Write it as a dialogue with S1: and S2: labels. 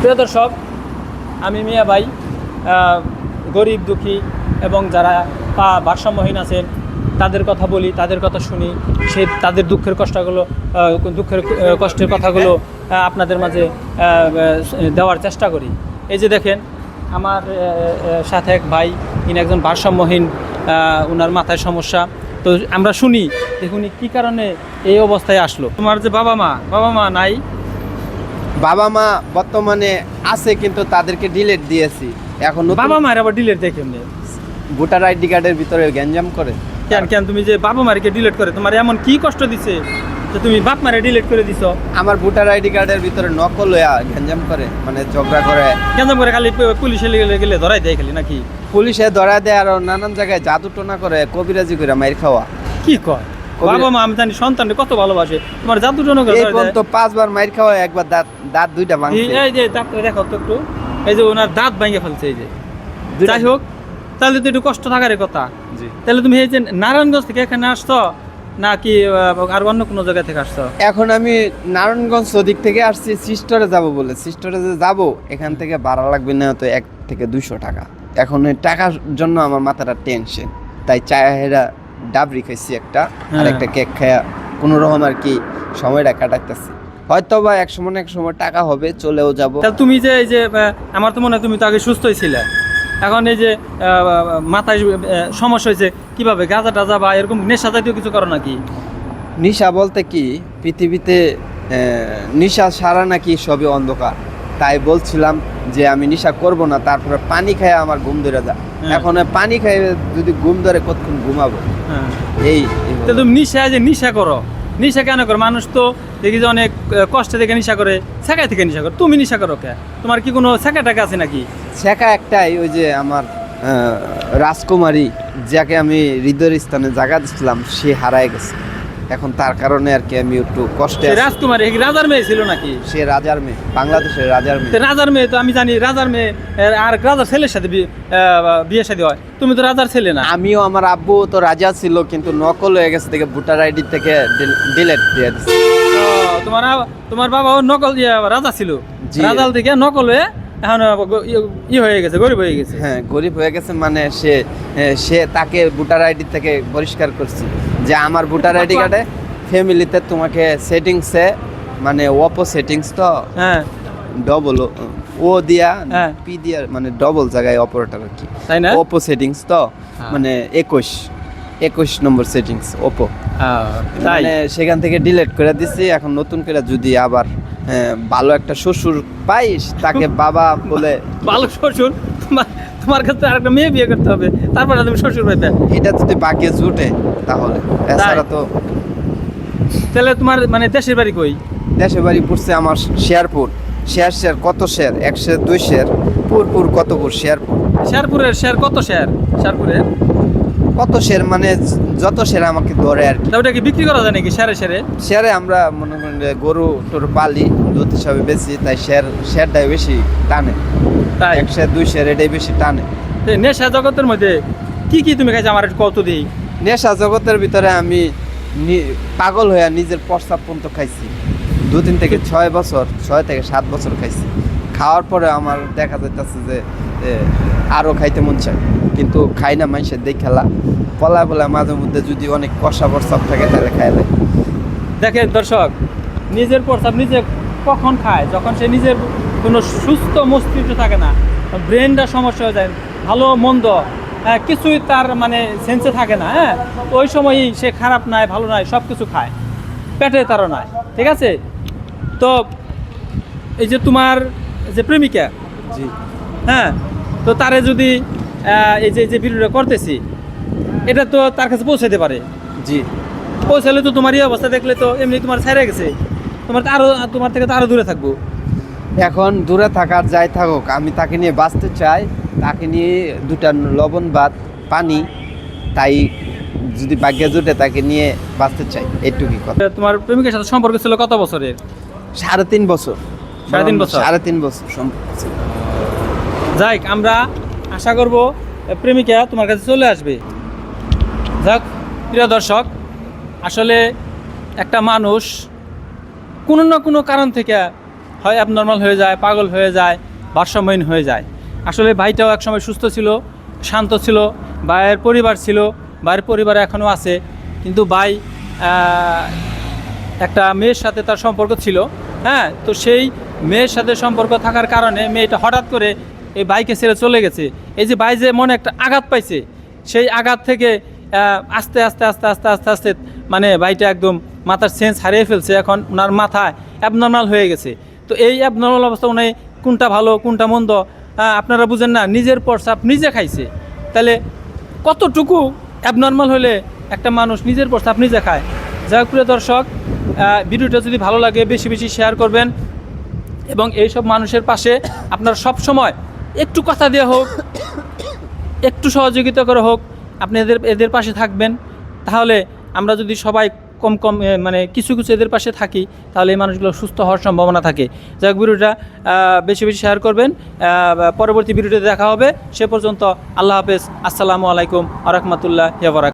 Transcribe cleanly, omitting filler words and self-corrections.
S1: প্রিয় দর্শক, আমি মিয়া ভাই গরিব দুঃখী এবং যারা ভারসাম্যহীন আছেন তাদের কথা বলি, তাদের কথা শুনি, তাদের দুঃখের কষ্টের কথাগুলো আপনাদের মাঝে দেওয়ার চেষ্টা করি। এই যে দেখেন আমার সাথে এক ভাই, ইনি একজন ভারসাম্যহীন, ওনার মাথায় সমস্যা। তো আমরা শুনি দেখুন কী কারণে এই অবস্থায় আসলো। তোমার যে বাবা মা নাই?
S2: বাবা মা বর্তমানে আছে, কিন্তু তাদেরকে ডিলেট দিয়েছি। এখন
S1: বাবা মায়ের আবার ডিলেট দেখে এমনি
S2: ভোটার আইডি কার্ডের ভিতরে গ্যাঞ্জাম করে।
S1: কেন তুমি যে বাবা মারকে ডিলিট করে, তোমার এমন কি কষ্ট দিছে যে তুমি বাপ মারে ডিলিট করে দিছো?
S2: আমার ভোটার আইডি কার্ডের ভিতরে নকল হয়ে গ্যাঞ্জাম করে, মানে ঝগড়া করে।
S1: গ্যাঞ্জাম করে খালি পুলিশে গেলে ধরাই দেয় খালি নাকি?
S2: পুলিশে ধরা দেয় আর নানান জায়গায় জাদু টোনা করে, কবিরাজি করে মাইর খাওয়া।
S1: কি কয় বাবা মা? আমি জানি সন্তানকে কত ভালোবাসে, তোমার জাদু টোনা করে
S2: তো 5 বার মাইর খাওয়া, একবার দাঁত দুইটা ভাঙছে।
S1: এই যে ডাক্তার দেখো তো একটু, এই যে ওনার দাঁত ভেঙে ফেলছে। এই যে যাই হোক, তাহলে তো একটু কষ্ট থাকার কথা। তাহলে তুমি এই যে নারায়ণগঞ্জ থেকে এখানে আসছো নাকি আর অন্য কোনো জায়গা থেকে আসছো?
S2: এখন আমি নারায়ণগঞ্জ ওদিক থেকে আসছি, সিস্টরে যাব বলে। সিস্টরে যে যাব, এখান থেকে ভাড়া লাগবে না তো 1 থেকে 200 টাকা। এখন এই টাকার জন্য আমার মাথাটা টেনশন, তাই চায়েরা ডাবরি খাইছি একটা, আর একটা কেক খায়া কোনো রকম আর কি সময়টা কাটাইতেছি। হয়তো বা এক সময় টাকা হবে, চলেও যাব।
S1: তাহলে তুমি যে এই যে আমার তো মনে হয় তুমি তো আগে সুস্থই ছিলে, এখন এই যে মাথায় সমস্যা হয়েছে কিভাবে? গাঁজা টাজা বা এরকম নেশা জাতীয় কিছু করো নাকি?
S2: নেশা বলতে কি, পৃথিবীতে নেশা সারা নাকি সবই অন্ধকার। তাই বলছিলাম যে আমি নেশা করব না, তারপরে পানি খায় আমার ঘুম ধরে যায়। এখন পানি খাই যদি ঘুম ধরে, কতক্ষণ ঘুমাবো? এই
S1: তো তুমি নেশা করো, নেশা কেন করো? মানুষ তো দেখি যে অনেক কষ্টে থেকে নেশা করে, শেখায় থেকে নেশা করো, তুমি নেশা করো কে? তোমার কি কোনো শেখা টাকা আছে নাকি?
S2: শেখা একটাই, ওই যে আমার রাজকুমারী, যাকে আমি হৃদয়ের স্থানে জায়গা দিচ্ছিলাম, সে হারায় গেছে। এখন তার কারণে আর কি আমি একটু কষ্টে।
S1: রাজকুমারী রাজার মেয়ে ছিল নাকি?
S2: সে রাজার মেয়ে, বাংলাদেশের রাজার মেয়ে।
S1: রাজার মেয়ে তো আমি জানি, রাজার মেয়ে আর রাজার ছেলের সাথে বিয়ে শাদী হয়, তুমি তো রাজার ছেলে না।
S2: আমিও, আমার আব্বু তো রাজা ছিল, কিন্তু নকল হয়ে গেছে থেকে ভোটার আইডি থেকে ডিলেট দিয়ে দিচ্ছে।
S1: তোমার বাবা নকল রাজা ছিল, রাজাল থেকে নকল হয়ে এখন হয়ে গেছে, গরিব হয়ে গেছে।
S2: হ্যাঁ, গরিব হয়ে গেছে, মানে সে তাকে ভোটার আইডি থেকে পরিষ্কার করছে যে আমার ভোটার আইডি কার্ডে ফ্যামিলিতে তোমাকে সেটিংসে, মানে ওপো সেটিংস তো ডবল ও দিয়া পি দিয়া, মানে ডবল জায়গায় অপারেটর আর কি,
S1: তাই না?
S2: ওপো সেটিংস তো মানে 21 নম্বর সেটিংস ওপো, মানে সেখান থেকে ডিলিট করে দিছি। এখন নতুন করে যদি আবার ভালো একটা শ্বশুর পাইস, তাকে বাবা বলে।
S1: ভালো শ্বশুর? তোমার কাছে আরেকটা মেয়ে বিয়ে করতে হবে, তারপরে তুমি শ্বশুর পাইবে।
S2: এটা যদি বাকি জুটে তাহলে, এছাড়া তো।
S1: তাহলে তোমার মানে দেশের বাড়ি কই?
S2: দেশের বাড়ি পড়ছে আমার শেরপুর। শের কত শের? 1 শের 2 শের, পুর কত পুর?
S1: শেরপুরের শের কত শের? শেরপুরের
S2: কত শের মানে যত শের আমাকে ধরে আর কি।
S1: ওটা কি বিক্রি করা যায় নাকি শেরে? আমরা
S2: মনে করেন গরু টরু পালি, দুধ হিসাবে বেশি, তাই শেরটাই বেশি টানে। তাই 1 শের 2 শের এটাই বেশি টানে।
S1: নেশা জগতের মধ্যে কি তুমি খাইছো আমার একটু কত দিই?
S2: নেশা জগতের ভিতরে আমি পাগল হয়ে নিজের প্রস্তাব পর্যন্ত খাইছি। 2-3 থেকে 6 বছর, 6 থেকে 7 বছর খাইছি। খাওয়ার পরে আমার দেখা যাইতেছে যে আরও খাইতে মন চায়, কিন্তু খাই না। মানুষের দেখ খেলা পলা মাঝে মধ্যে যদি অনেক কষা প্রস্তাব থাকে তাহলে খাইলে।
S1: দেখেন দর্শক, নিজের প্রস্তাব নিজে কখন খায়? যখন সে নিজের কোনো সুস্থ মস্তিষ্ক থাকে না, ব্রেনটা সমস্যা হয়ে যায়, ভালো মন্দ কিছুই তার মানে সেন্সে থাকে না। ওই সময়ই সে খারাপ নাই ভালো নাই সব কিছু খায়, পেটে তারও নাই। ঠিক আছে? তো এই যে তোমার যে প্রেমিকা,
S2: জি
S1: তো তারে যদি এই যে ভিডিওটা করতেছি, এটা তো তার কাছে পৌঁছাতে পারে।
S2: জি,
S1: পৌঁছালে তো তোমার এই অবস্থা দেখলে তো এমনি তোমার ছেড়ে গেছে, তোমার থেকে তো আরো দূরে থাকবো।
S2: এখন দূরে থাকার যাই থাকুক, আমি তাকে নিয়ে বাঁচতে চাই। তাকে নিয়ে 2টা লবণ ভাত পানি, তাই যদি ভাগ্যে জুটে তাকে নিয়ে বাঁচতে চাই, এইটুকুই কথা।
S1: তোমার প্রেমিকের সাথে সম্পর্ক ছিল কত বছরের?
S2: 3.5 বছর।
S1: 3.5
S2: বছর সম্পর্ক ছিল।
S1: যাই, আমরা আশা করব প্রেমিকা তোমার কাছে চলে আসবে। যাক প্রিয় দর্শক, আসলে একটা মানুষ কোনো না কোনো কারণ থেকে হয় অ্যাবনর্মাল হয়ে যায়, পাগল হয়ে যায়, ভারসাম্যহীন হয়ে যায়। আসলে ভাইটাও একসময় সুস্থ ছিল, শান্ত ছিল, ভাইয়ের পরিবার ছিল, ভাইয়ের পরিবার এখনও আছে, কিন্তু ভাই একটা মেয়ের সাথে তার সম্পর্ক ছিল, হ্যাঁ, তো সেই মেয়ের সাথে সম্পর্ক থাকার কারণে মেয়েটা হঠাৎ করে এই বাইকে ছেড়ে চলে গেছে। এই যে ভাই যে মনে একটা আঘাত পাইছে, সেই আঘাত থেকে আস্তে আস্তে আস্তে আস্তে আস্তে আস্তে মানে ভাইটা একদম মাথার সেন্স হারিয়ে ফেলছে। এখন ওনার মাথায় অ্যাবনর্মাল হয়ে গেছে। তো এই অ্যাবনর্মাল অবস্থা উনি কোনটা ভালো কোনটা মন্দ আপনারা বুঝেন না। নিজের প্রস্রাব নিজে খাইছে, তাহলে কতটুকু অ্যাবনর্মাল হলে একটা মানুষ নিজের প্রস্রাব নিজে খায়। যাই হোক প্রিয় দর্শক, ভিডিওটা যদি ভালো লাগে বেশি বেশি শেয়ার করবেন এবং এইসব মানুষের পাশে আপনার সব সময় একটু কথা দেওয়া হোক, একটু সহযোগিতা করে হোক, আপনি এদের পাশে থাকবেন। তাহলে আমরা যদি সবাই কম কম মানে কিছু কিছু এদের পাশে থাকি, তাহলে এই মানুষগুলো সুস্থ হওয়ার সম্ভাবনা থাকে। যাই হোক ভিডিওটা বেশি বেশি শেয়ার করবেন। পরবর্তী ভিডিওতে দেখা হবে। সে পর্যন্ত আল্লাহ হাফেজ, আসসালামু আলাইকুম ওয়া রাহমাতুল্লাহি ওয়া বারাকাতুহু।